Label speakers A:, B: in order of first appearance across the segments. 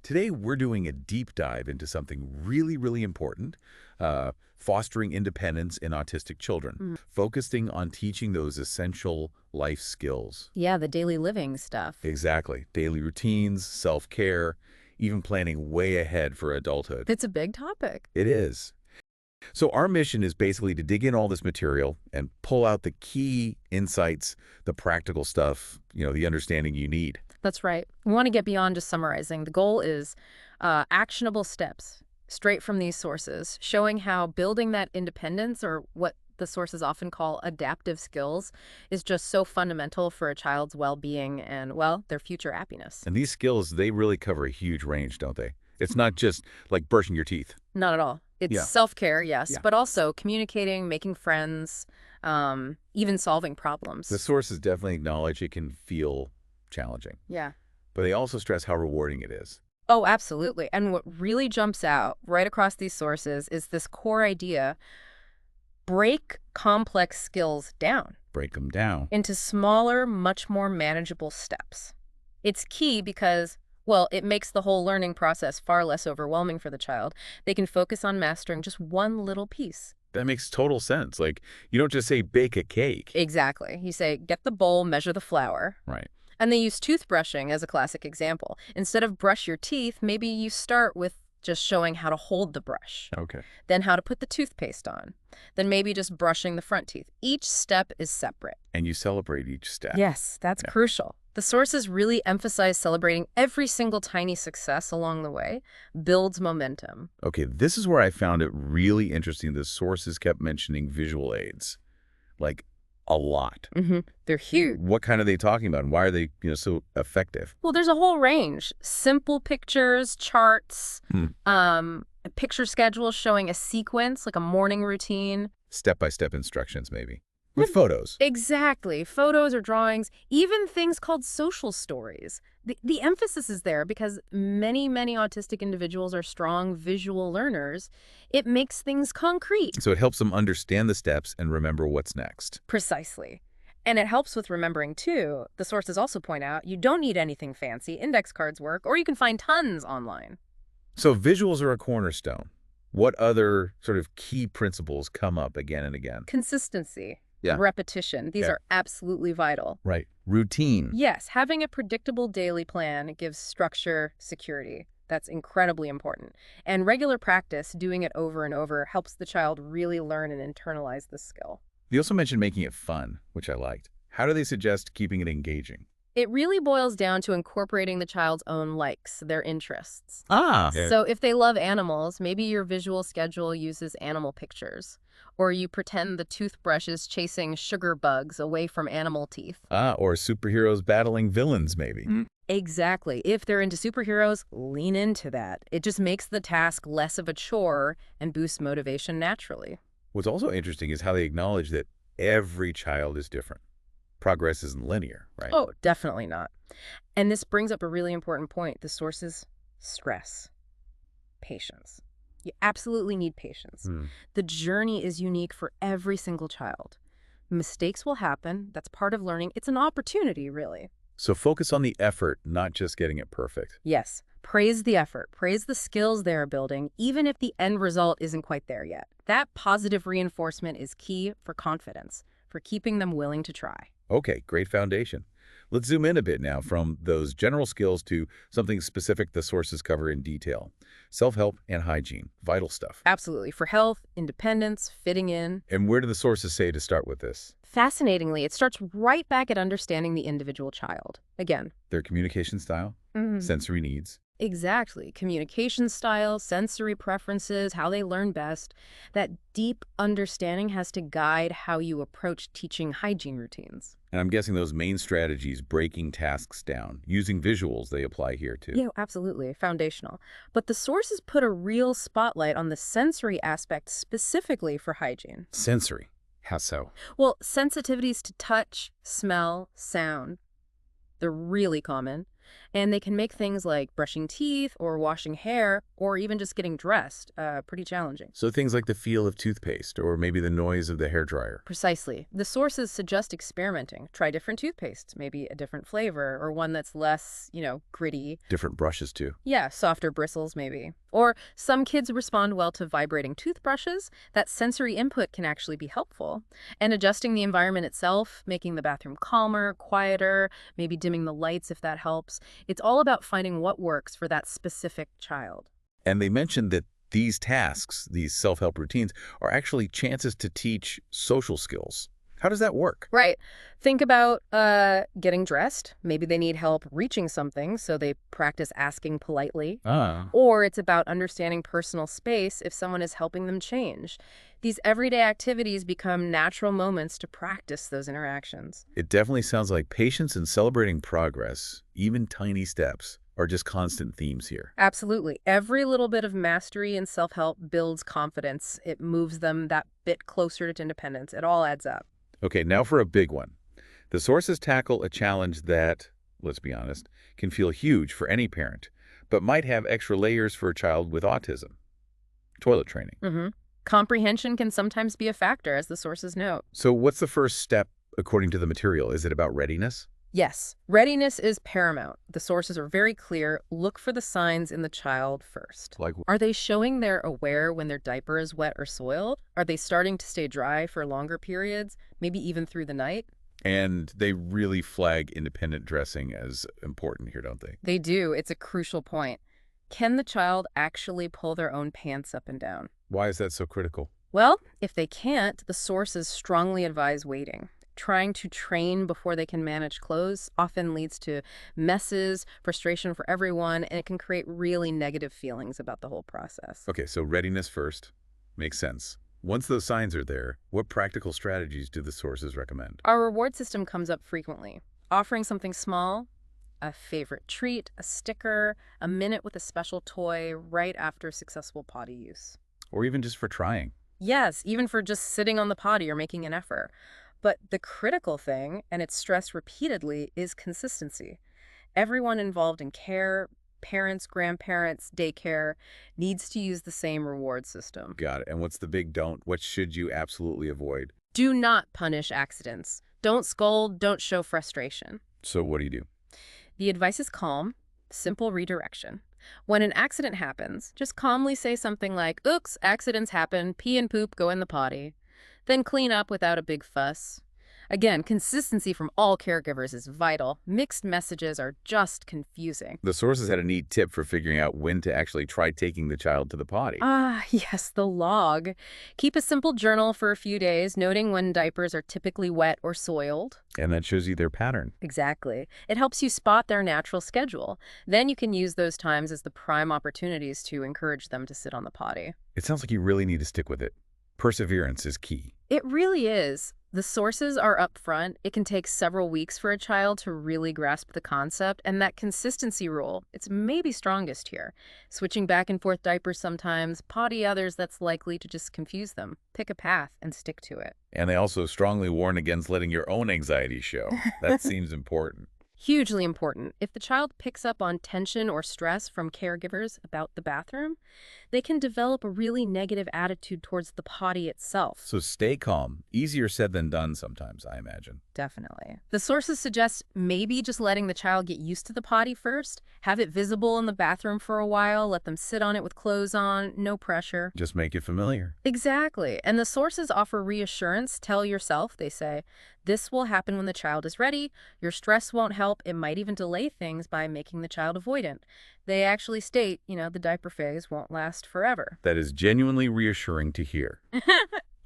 A: Today, we're doing a deep dive into something really, really important, fostering independence in autistic children, focusing on teaching those essential life skills.
B: Yeah, the daily living stuff.
A: Exactly. Daily routines, self-care, even planning way ahead for adulthood.
B: It's a big topic.
A: It is. So our mission is basically to dig in all this material and pull out the key insights, the practical stuff, the understanding you need.
B: That's right. We want to get beyond just summarizing. The goal is actionable steps straight from these sources, showing how building that independence, or what the sources often call adaptive skills, is just so fundamental for a child's well-being and, well, their future happiness.
A: And these skills, they really cover a huge range, don't they? It's not just like brushing your teeth.
B: Not at all. It's
A: Yeah.
B: self-care, yes,
A: Yeah.
B: but also communicating, making friends, even solving problems.
A: The sources definitely acknowledge it can feel challenging,
B: Yeah.
A: but they also stress how rewarding it is.
B: Oh, absolutely. And what really jumps out right across these sources is this core idea: break complex skills down
A: Break them down.
B: into smaller, much more manageable steps. It's key because, well, it makes the whole learning process far less overwhelming for the child. They can focus on mastering just one little piece.
A: That makes total sense. Like, you don't just say bake a cake.
B: Exactly. You say, get the bowl, measure the flour.
A: Right.
B: And they use toothbrushing as a classic example. Instead of brush your teeth, maybe you start with just showing how to hold the brush,
A: Okay.
B: then how to put the toothpaste on, then maybe just brushing the front teeth. Each step is separate.
A: And you celebrate each step.
B: Yes, that's
A: Yeah.
B: crucial. The sources really emphasize celebrating every single tiny success along the way builds momentum.
A: Okay, this is where I found it really interesting. The sources kept mentioning visual aids, like a lot.
B: They're huge.
A: What kind are they talking about, and why are they, so effective?
B: Well, there's a whole range. Simple pictures, charts, a picture schedule showing a sequence, like a morning routine.
A: Step-by-step instructions, maybe. With photos.
B: Exactly. Photos or drawings, even things called social stories. The emphasis is there because many autistic individuals are strong visual learners. It makes things concrete.
A: So it helps them understand the steps and remember what's next.
B: Precisely. And it helps with remembering, too. The sources also point out you don't need anything fancy. Index cards work, or you can find tons online.
A: So visuals are a cornerstone. What other sort of key principles come up again and again?
B: Consistency.
A: Yeah.
B: Repetition. These
A: Yeah.
B: are absolutely vital.
A: Right. Routine.
B: Yes, having a predictable daily plan gives structure, security. That's incredibly important. And regular practice, doing it over and over, helps the child really learn and internalize the skill.
A: They also mentioned making it fun, which I liked. How do they suggest keeping it engaging?
B: It really boils down to incorporating the child's own likes, their interests.
A: Yeah.
B: So if they love animals, maybe your visual schedule uses animal pictures. Or you pretend the toothbrush is chasing sugar bugs away from animal teeth.
A: Or superheroes battling villains, maybe.
B: Exactly. If they're into superheroes, lean into that. It just makes the task less of a chore and boosts motivation naturally.
A: What's also interesting is how they acknowledge that every child is different. Progress isn't linear, right?
B: Oh, definitely not. And this brings up a really important point. The sources stress patience. You absolutely need patience. The journey is unique for every single child. Mistakes will happen. That's part of learning. It's an opportunity, really.
A: So focus on the effort, not just getting it perfect.
B: Yes. Praise the effort. Praise the skills they're building, even if the end result isn't quite there yet. That positive reinforcement is key for confidence, for keeping them willing to try.
A: Okay, great foundation. Let's zoom in a bit now from those general skills to something specific the sources cover in detail. Self-help and hygiene, vital stuff.
B: Absolutely. For health, independence, fitting in.
A: And where do the sources say to start with this?
B: Fascinatingly, it starts right back at understanding the individual child. Again.
A: Their communication style, sensory needs.
B: Exactly. Communication style, sensory preferences, how they learn best. That deep understanding has to guide how you approach teaching hygiene routines.
A: And I'm guessing those main strategies, breaking tasks down, using visuals, they apply here too.
B: Yeah, absolutely. Foundational. But the sources put a real spotlight on the sensory aspect specifically for hygiene.
A: Sensory. How so?
B: Well, sensitivities to touch, smell, sound, they're really common. And they can make things like brushing teeth or washing hair or even just getting dressed pretty challenging.
A: So things like the feel of toothpaste or maybe the noise of the hairdryer.
B: Precisely. The sources suggest experimenting. Try different toothpastes, maybe a different flavor or one that's less, gritty.
A: Different brushes too.
B: Yeah, softer bristles maybe. Or some kids respond well to vibrating toothbrushes. That sensory input can actually be helpful. And adjusting the environment itself, making the bathroom calmer, quieter, maybe dimming the lights if that helps. It's all about finding what works for that specific child.
A: And they mentioned that these tasks, these self-help routines, are actually chances to teach social skills. How does that work?
B: Right. Think about getting dressed. Maybe they need help reaching something, so they practice asking politely.
A: Ah.
B: Or it's about understanding personal space if someone is helping them change. These everyday activities become natural moments to practice those interactions.
A: It definitely sounds like patience and celebrating progress, even tiny steps, are just constant themes here.
B: Absolutely. Every little bit of mastery and self-help builds confidence. It moves them that bit closer to independence. It all adds up.
A: Okay, now for a big one. The sources tackle a challenge that, let's be honest, can feel huge for any parent, but might have extra layers for a child with autism. Toilet training.
B: Comprehension can sometimes be a factor, as the sources note.
A: So what's the first step according to the material? Is it about readiness?
B: Yes, readiness is paramount. The sources are very clear. Look for the signs in the child first.
A: Like,
B: Are they showing they're aware when their diaper is wet or soiled? Are they starting to stay dry for longer periods, maybe even through the night?
A: and they really flag independent dressing as important here, don't they?
B: They do. It's a crucial point. Can the child actually pull their own pants up and down?
A: Why is that so critical?
B: Well, if they can't, the sources strongly advise waiting. Trying to train before they can manage clothes often leads to messes, frustration for everyone, and it can create really negative feelings about the whole process.
A: Okay, so readiness first. Makes sense. Once those signs are there, what practical strategies do the sources recommend?
B: Our reward system comes up frequently. Offering something small, a favorite treat, a sticker, a minute with a special toy right after successful potty use.
A: Or even just for trying.
B: Yes, even for just sitting on the potty or making an effort. But the critical thing, and it's stressed repeatedly, is consistency. Everyone involved in care, parents, grandparents, daycare, needs to use the same reward system.
A: Got it. And what's the big don't? What should you absolutely avoid?
B: Do not punish accidents. Don't scold, don't show frustration.
A: So what do you do?
B: The advice is calm, simple redirection. When an accident happens, just calmly say something like, "Oops, accidents happen, pee and poop go in the potty." Then clean up without a big fuss. Again, consistency from all caregivers is vital. Mixed messages are just confusing.
A: The sources had a neat tip for figuring out when to actually try taking the child to the potty.
B: Ah, yes, the log. Keep a simple journal for a few days, noting when diapers are typically wet or soiled.
A: And that shows you their pattern.
B: Exactly. It helps you spot their natural schedule. Then you can use those times as the prime opportunities to encourage them to sit on the potty.
A: It sounds like you really need to stick with it. Perseverance is key.
B: It really is. The sources are upfront. It can take several weeks for a child to really grasp the concept, and that consistency rule, it's maybe strongest here. Switching back and forth diapers sometimes, potty others, that's likely to just confuse them. Pick a path and stick to it.
A: And they also strongly warn against letting your own anxiety show. That seems important.
B: Hugely important. If the child picks up on tension or stress from caregivers about the bathroom, they can develop a really negative attitude towards the potty itself.
A: So stay calm. Easier said than done sometimes, I imagine.
B: Definitely. The sources suggest maybe just letting the child get used to the potty first, have it visible in the bathroom for a while, let them sit on it with clothes on, no pressure.
A: Just make it familiar.
B: Exactly. And the sources offer reassurance. Tell yourself, they say, this will happen when the child is ready. Your stress won't help. It might even delay things by making the child avoidant. They actually state, the diaper phase won't last forever.
A: That is genuinely reassuring to hear.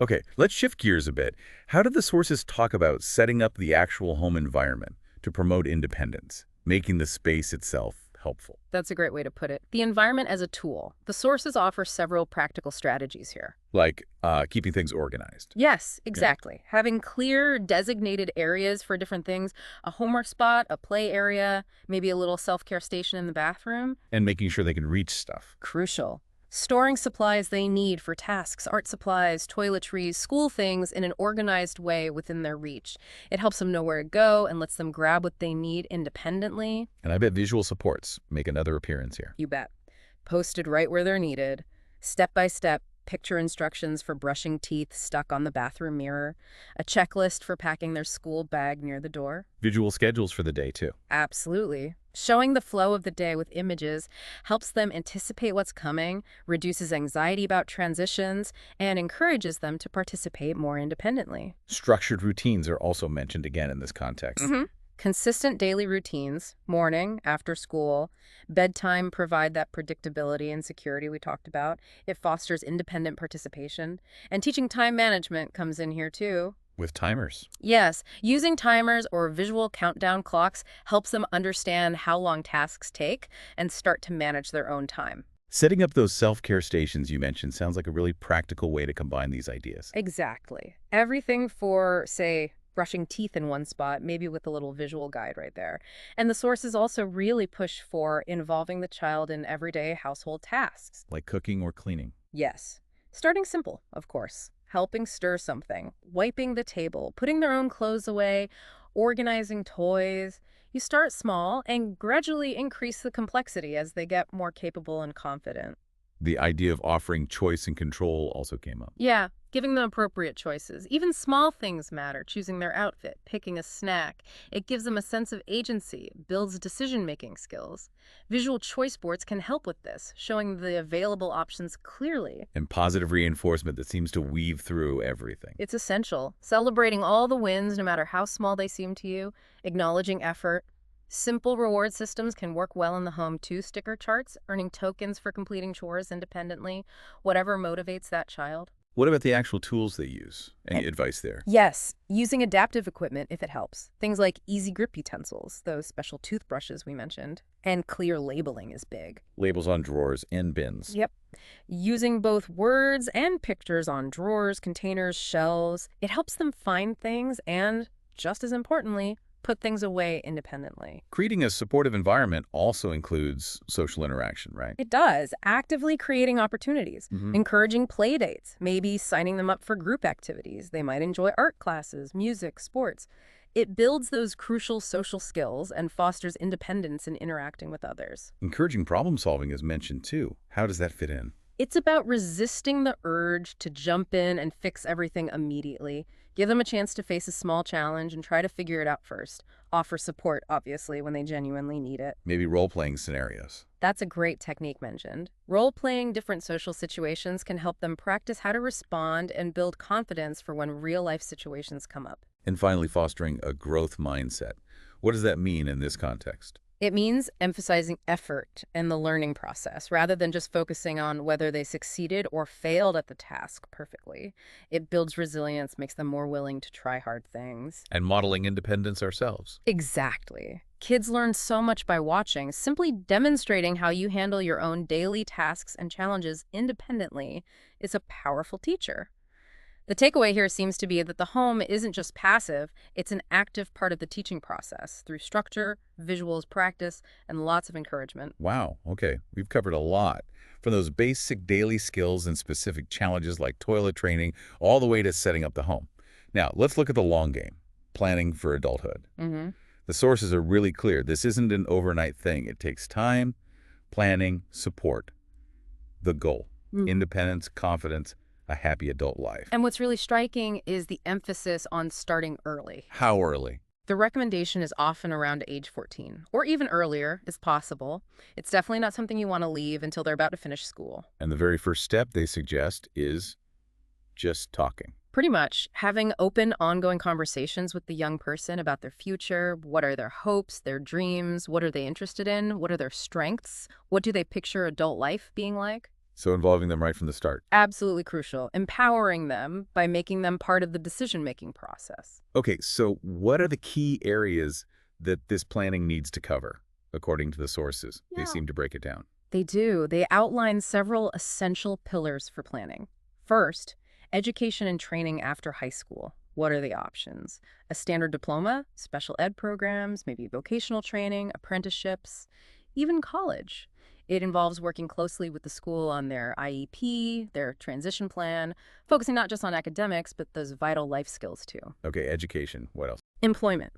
A: Okay, let's shift gears a bit. How did the sources talk about setting up the actual home environment to promote independence, making the space itself helpful?
B: That's a great way to put it. The environment as a tool. The sources offer several practical strategies here.
A: Like keeping things organized.
B: Yes, exactly. Yeah. Having clear designated areas for different things, a homework spot, a play area, maybe a little self-care station in the bathroom.
A: And making sure they can reach stuff.
B: Crucial. Storing supplies they need for tasks, art supplies, toiletries, school things in an organized way within their reach. It helps them know where to go and lets them grab what they need independently.
A: And I bet visual supports make another appearance here.
B: You bet. Posted right where they're needed. Step by step, picture instructions for brushing teeth stuck on the bathroom mirror. A checklist for packing their school bag near the door.
A: Visual schedules for the day, too.
B: Absolutely. Showing the flow of the day with images helps them anticipate what's coming, reduces anxiety about transitions, and encourages them to participate more independently.
A: Structured routines are also mentioned again in this context.
B: Consistent daily routines, morning, after school, bedtime provide that predictability and security we talked about. It fosters independent participation. And teaching time management comes in here too.
A: With timers.
B: Yes, using timers or visual countdown clocks helps them understand how long tasks take and start to manage their own time.
A: Setting up those self-care stations you mentioned sounds like a really practical way to combine these ideas.
B: Exactly. Everything for, say, brushing teeth in one spot, maybe with a little visual guide right there. And the sources also really push for involving the child in everyday household tasks.
A: Like cooking or cleaning.
B: Yes. Starting simple, of course. Helping stir something, wiping the table, putting their own clothes away, organizing toys. You start small and gradually increase the complexity as they get more capable and confident.
A: The idea of offering choice and control also came up.
B: Yeah, giving them appropriate choices. Even small things matter, choosing their outfit, picking a snack. It gives them a sense of agency, builds decision-making skills. Visual choice boards can help with this, showing the available options clearly.
A: And positive reinforcement that seems to weave through everything.
B: It's essential. Celebrating all the wins, no matter how small they seem to you, acknowledging effort. Simple reward systems can work well in the home too. Sticker charts, earning tokens for completing chores independently, whatever motivates that child.
A: What about the actual tools they use? Any advice there?
B: Yes, using adaptive equipment if it helps. Things like easy grip utensils, those special toothbrushes we mentioned, and clear labeling is big.
A: Labels on drawers and bins.
B: Yep. Using both words and pictures on drawers, containers, shelves, it helps them find things and, just as importantly, put things away independently.
A: Creating a supportive environment also includes social interaction, right?
B: It does. Actively creating opportunities, encouraging play dates, maybe signing them up for group activities. They might enjoy art classes, music, sports. It builds those crucial social skills and fosters independence in interacting with others.
A: Encouraging problem solving is mentioned too. How does that fit in?
B: It's about resisting the urge to jump in and fix everything immediately. Give them a chance to face a small challenge and try to figure it out first. Offer support, obviously, when they genuinely need it.
A: Maybe role-playing scenarios.
B: That's a great technique mentioned. Role-playing different social situations can help them practice how to respond and build confidence for when real-life situations come up.
A: And finally, fostering a growth mindset. What does that mean in this context?
B: It means emphasizing effort and the learning process rather than just focusing on whether they succeeded or failed at the task perfectly. It builds resilience, makes them more willing to try hard things.
A: And modeling independence ourselves.
B: Exactly. Kids learn so much by watching. Simply demonstrating how you handle your own daily tasks and challenges independently is a powerful teacher. The takeaway here seems to be that the home isn't just passive, it's an active part of the teaching process through structure, visuals, practice, and lots of encouragement.
A: Wow, okay, we've covered a lot. From those basic daily skills and specific challenges like toilet training, all the way to setting up the home. Now, let's look at the long game, planning for adulthood. The sources are really clear. This isn't an overnight thing. It takes time, planning, support. The goal, independence, confidence, a happy adult life.
B: And what's really striking is the emphasis on starting early.
A: How early?
B: The recommendation is often around age 14, or even earlier is possible. It's definitely not something you want to leave until they're about to finish school.
A: And the very first step they suggest is just talking.
B: Pretty much having open, ongoing conversations with the young person about their future. What are their hopes, their dreams? What are they interested in? What are their strengths? What do they picture adult life being like?
A: So involving them right from the start.
B: Absolutely crucial. Empowering them by making them part of the decision-making process.
A: Okay, so what are the key areas that this planning needs to cover, according to the sources? They seem to break it down.
B: They do. They outline several essential pillars for planning. First, education and training after high school. What are the options? A standard diploma, special ed programs, maybe vocational training, apprenticeships, even college. It involves working closely with the school on their IEP, their transition plan, focusing not just on academics, but those vital life skills too.
A: Okay, education. What else?
B: Employment.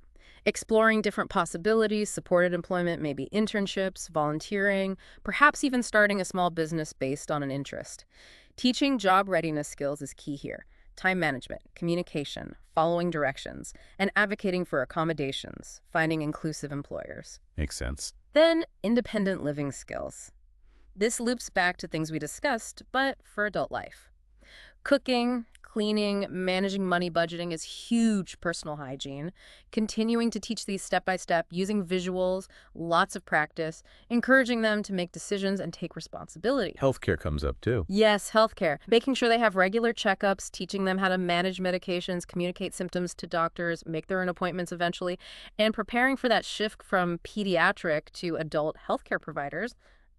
B: Exploring different possibilities, supported employment, maybe internships, volunteering, perhaps even starting a small business based on an interest. Teaching job readiness skills is key here. Time management, communication, following directions, and advocating for accommodations, finding inclusive employers.
A: Makes sense.
B: Then, independent living skills. This loops back to things we discussed, but for adult life. Cooking, cleaning, managing money budgeting is huge personal hygiene. Continuing to teach these step by step, using visuals, lots of practice, encouraging them to make decisions and take responsibility.
A: Healthcare comes up too.
B: Yes, healthcare. Making sure they have regular checkups, teaching them how to manage medications, communicate symptoms to doctors, make their own appointments eventually, and preparing for that shift from pediatric to adult healthcare providers.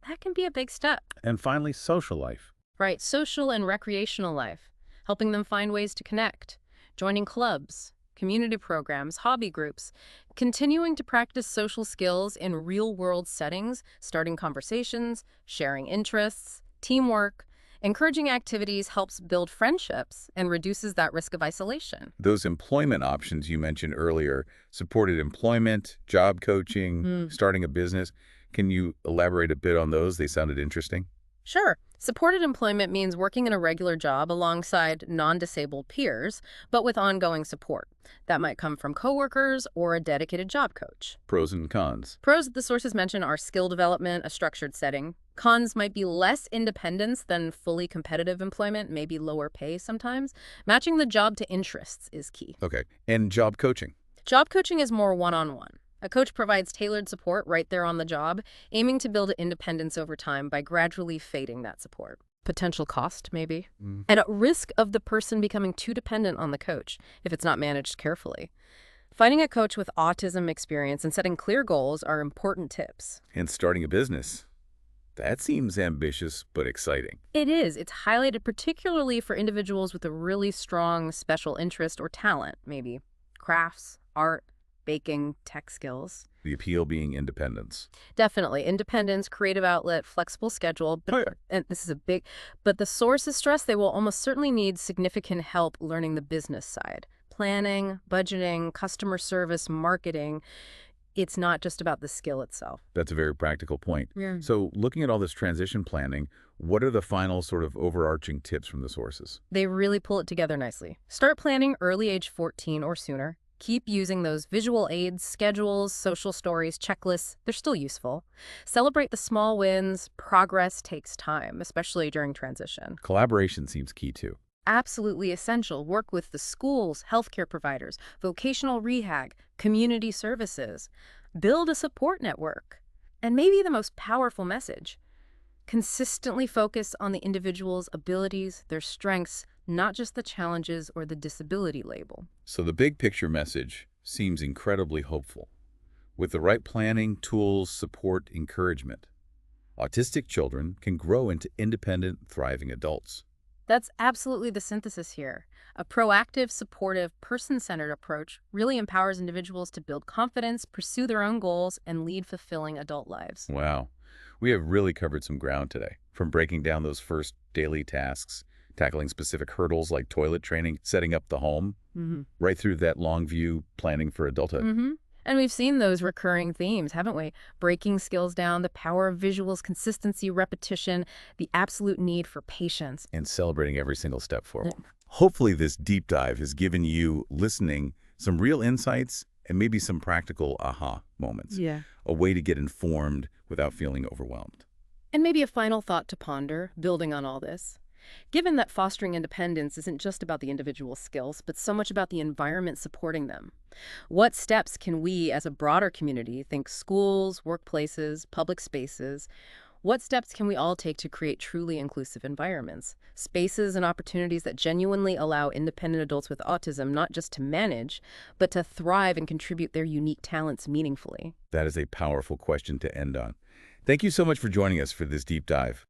B: That can be a big step.
A: And finally, social life.
B: Right, social and recreational life, helping them find ways to connect, joining clubs, community programs, hobby groups, continuing to practice social skills in real-world settings, starting conversations, sharing interests, teamwork. Encouraging activities helps build friendships and reduces that risk of isolation.
A: Those employment options you mentioned earlier, supported employment, job coaching, starting a business, can you elaborate a bit on those? They sounded interesting.
B: Sure. Supported employment means working in a regular job alongside non-disabled peers, but with ongoing support. That might come from coworkers or a dedicated job coach.
A: Pros and cons.
B: Pros the sources mention are skill development, a structured setting. Cons might be less independence than fully competitive employment, maybe lower pay sometimes. Matching the job to interests is key.
A: Okay. And job coaching.
B: Job coaching is more one-on-one. A coach provides tailored support right there on the job, aiming to build independence over time by gradually fading that support. Potential cost, maybe. And at risk of the person becoming too dependent on the coach if it's not managed carefully. Finding a coach with autism experience and setting clear goals are important tips.
A: And starting a business. That seems ambitious but exciting.
B: It is. It's highlighted particularly for individuals with a really strong special interest or talent, maybe crafts, art, baking, tech skills.
A: The appeal being independence.
B: Definitely. Independence, creative outlet, flexible schedule. And this is but the sources stress they will almost certainly need significant help learning the business side. Planning, budgeting, customer service, marketing. It's not just about the skill itself.
A: That's a very practical point.
B: Yeah.
A: So looking at all this transition planning, what are the final sort of overarching tips from the sources?
B: They really pull it together nicely. Start planning early age 14 or sooner. Keep using those visual aids, schedules, social stories, checklists. They're still useful. Celebrate the small wins. Progress takes time, especially during transition.
A: Collaboration seems key too.
B: Absolutely essential. Work with the schools, healthcare providers, vocational rehab, community services. Build a support network. And maybe the most powerful message, consistently focus on the individual's abilities, their strengths, not just the challenges or the disability label.
A: So the big picture message seems incredibly hopeful. With the right planning, tools, support, encouragement, autistic children can grow into independent, thriving adults.
B: That's absolutely the synthesis here. A proactive, supportive, person-centered approach really empowers individuals to build confidence, pursue their own goals, and lead fulfilling adult lives.
A: Wow. We have really covered some ground today, from breaking down those first daily tasks, tackling specific hurdles like toilet training, setting up the home, right through that long view planning for adulthood.
B: And we've seen those recurring themes, haven't we? Breaking skills down, the power of visuals, consistency, repetition, the absolute need for patience.
A: And celebrating every single step forward. Hopefully this deep dive has given you, listening, some real insights and maybe some practical aha moments.
B: Yeah.
A: A way to get informed without feeling overwhelmed.
B: And maybe a final thought to ponder, building on all this. Given that fostering independence isn't just about the individual skills, but so much about the environment supporting them, what steps can we as a broader community, think schools, workplaces, public spaces, what steps can we all take to create truly inclusive environments, spaces and opportunities that genuinely allow independent adults with autism not just to manage, but to thrive and contribute their unique talents meaningfully?
A: That is a powerful question to end on. Thank you so much for joining us for this deep dive.